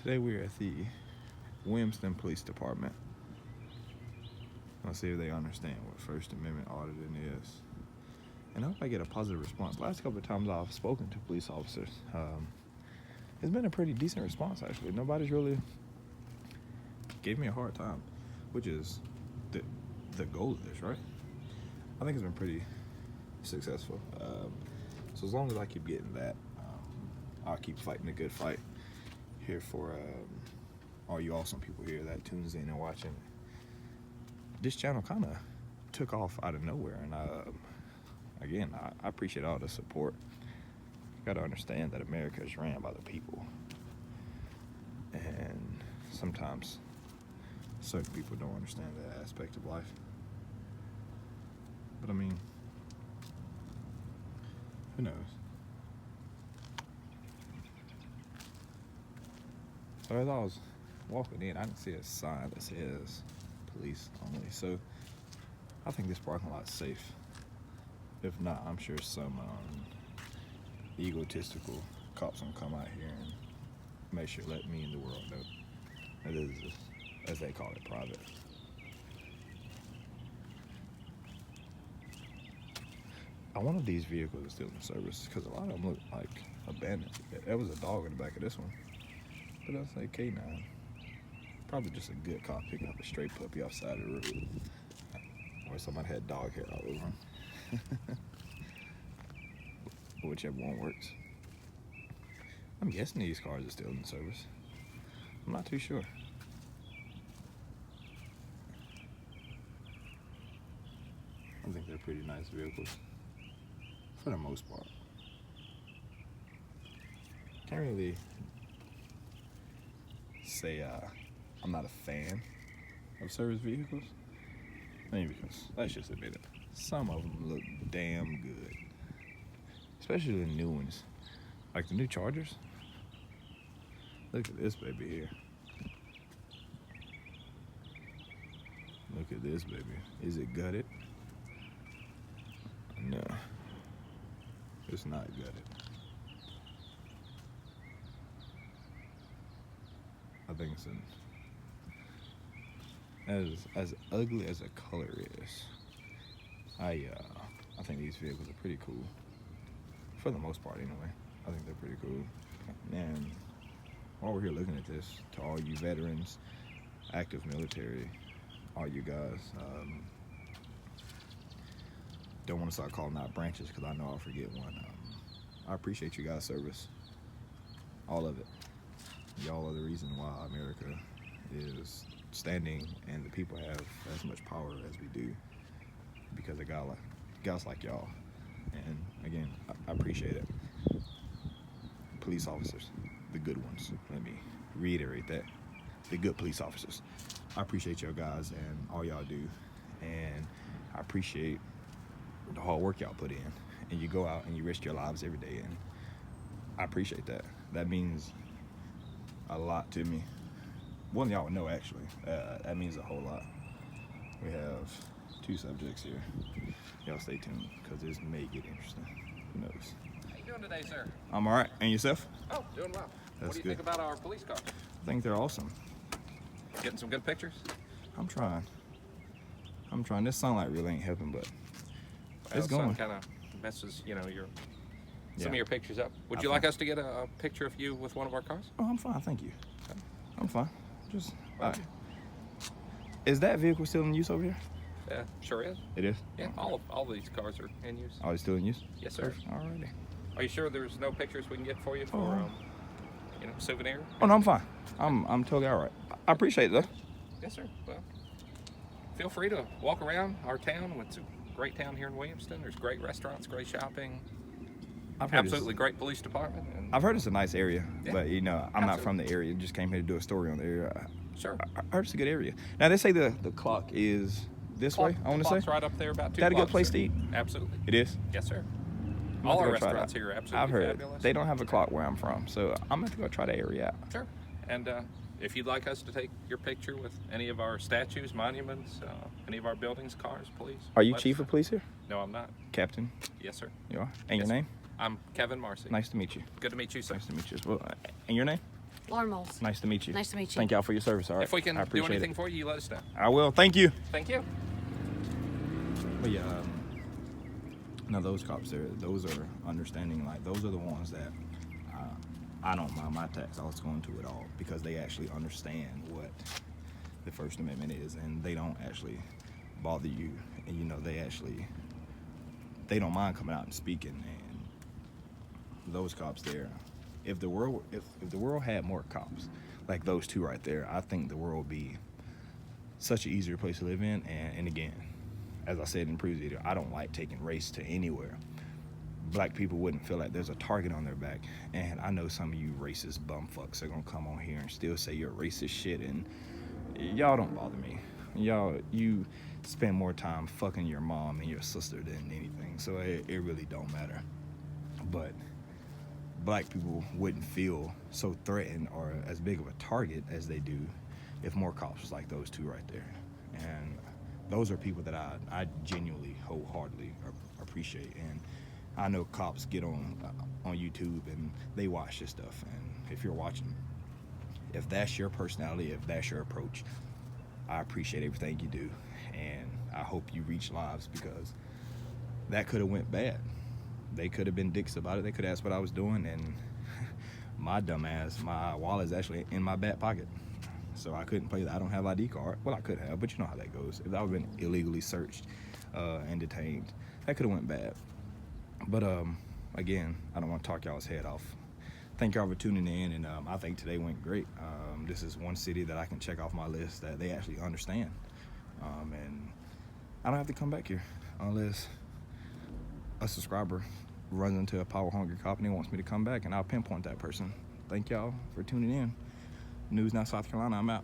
Today we're at the Williamston Police Department. Let's see if they understand what First Amendment auditing is. And I hope I get a positive response. Last couple of times I've spoken to police officers, it's been a pretty decent response actually. Nobody's really gave me a hard time, which is the goal of this, right? I think it's been pretty successful. So as long as I keep getting that, I'll keep fighting a good fight here for all you awesome people here that tunes in and watching. This channel kind of took off out of nowhere, and again, I appreciate all the support. You got to understand that America is ran by the people, and sometimes certain people don't understand that aspect of life. But I mean, who knows? So as I was walking in, I didn't see a sign that says police only. So I think this parking lot's safe. If not, I'm sure some egotistical cops gonna come out here and make sure let me in the world know that this is, as they call it, private. I wanted these vehicles still in service because a lot of them look like abandoned. There was a dog in the back of this one, but that's a K9. Probably just a good cop picking up a stray puppy off the side of the road, or somebody had dog hair all over him. Whichever one works. I'm guessing these cars are still in service. I'm not too sure. I think they're pretty nice vehicles for the most part. Can't really say I'm not a fan of service vehicles. I mean, because let's just admit it, some of them look damn good, especially the new ones, like the new Chargers. Look at this baby here. Look at this baby. Is it gutted? No, it's not gutted. I think it's as ugly as the color is. I think these vehicles are pretty cool. For the most part, anyway. I think they're pretty cool. And while we're here looking at this, to all you veterans, active military, all you guys, don't want to start calling out branches because I know I'll forget one. I appreciate you guys' service. All of it. Y'all are the reason why America is standing and the people have as much power as we do, because of guys like y'all. And again, I appreciate it. Police officers, the good ones. Let me reiterate that. The good police officers. I appreciate y'all guys and all y'all do. And I appreciate the hard work y'all put in. And you go out and you risk your lives every day. And I appreciate that. That means a lot to me. One of y'all would know, actually. That means a whole lot. We have 2 subjects here. Y'all stay tuned, because this may get interesting. Who knows? How you doing today, sir? I'm all right. And yourself? Oh, doing well. That's what do you good. think about our police cars? I think they're awesome. Getting some good pictures? I'm trying. This sunlight really ain't helping, but it's Sun going. kind of messes, some Yeah. of your pictures up. Would you like us to get a picture of you with one of our cars? Oh, I'm fine. Thank you. Okay. I'm fine. Just, all right. Is that vehicle still in use over here? Yeah, sure is. It is? Yeah, all these cars are in use. Oh, it's still in use? Yes, sir. Alrighty. Are you sure there's no pictures we can get for you for, souvenir? Oh, no, I'm fine. I'm totally all right. I appreciate it, though. Yes, sir. Well, feel free to walk around our town. It's a great town here in Williamston. There's great restaurants, great shopping. Absolutely great police department. And I've heard it's a nice area, Yeah, but I'm not from the area. Just came here to do a story on the area. Sure. I heard it's a good area. Now they say the clock is this way. I want to say. Clock's right up there about 2 That a good blocks, place sir. to eat? Absolutely. It is. Yes, sir. I'm All gonna our go try it restaurants out. here are absolutely I've heard fabulous. they don't have a clock where I'm from, so I'm going to go try the area out. Sure. And if you'd like us to take your picture with any of our statues, monuments, any of our buildings, cars, please. Are you let chief us of know. police here? No, I'm not. Captain? Yes, sir. You are? And Yes, your name? I'm Kevin Marcy. Nice to meet you. Good to meet you, sir. Nice to meet you as well. And your name? Lauren Moles. Nice to meet you. Nice to meet you. Thank y'all for your service. All right. If we can I do appreciate anything it. for you, you let us know. I will. Thank you. Thank you. But yeah, now those cops there, those are understanding. Like those are the ones that I don't mind my tax dollars going to at all, because they actually understand what the First Amendment is, and they don't actually bother you. And you know, they don't mind coming out and speaking. And those cops there, if the world had more cops like those two right there, I think the world would be such an easier place to live in. And again, as I said in the previous video, I don't like taking race to anywhere. Black people wouldn't feel like there's a target on their back. And I know some of you racist bumfucks are gonna come on here and still say you're racist shit, and y'all don't bother me. You spend more time fucking your mom and your sister than anything, so it really don't matter. But black people wouldn't feel so threatened or as big of a target as they do if more cops was like those two right there. And those are people that I genuinely, wholeheartedly appreciate. And I know cops get on YouTube and they watch this stuff. And if you're watching, if that's your personality, if that's your approach, I appreciate everything you do. And I hope you reach lives, because that could have went bad. They could have been dicks about it. They could have asked what I was doing, and my dumb ass, my wallet's actually in my back pocket. So I couldn't play that. I don't have ID card. Well, I could have, but you know how that goes. If I would have been illegally searched and detained, that could have went bad. But again, I don't want to talk y'all's head off. Thank y'all for tuning in, and I think today went great. This is one city that I can check off my list that they actually understand. And I don't have to come back here unless a subscriber runs into a power-hungry cop and he wants me to come back, and I'll pinpoint that person. Thank y'all for tuning in. News Now South Carolina, I'm out.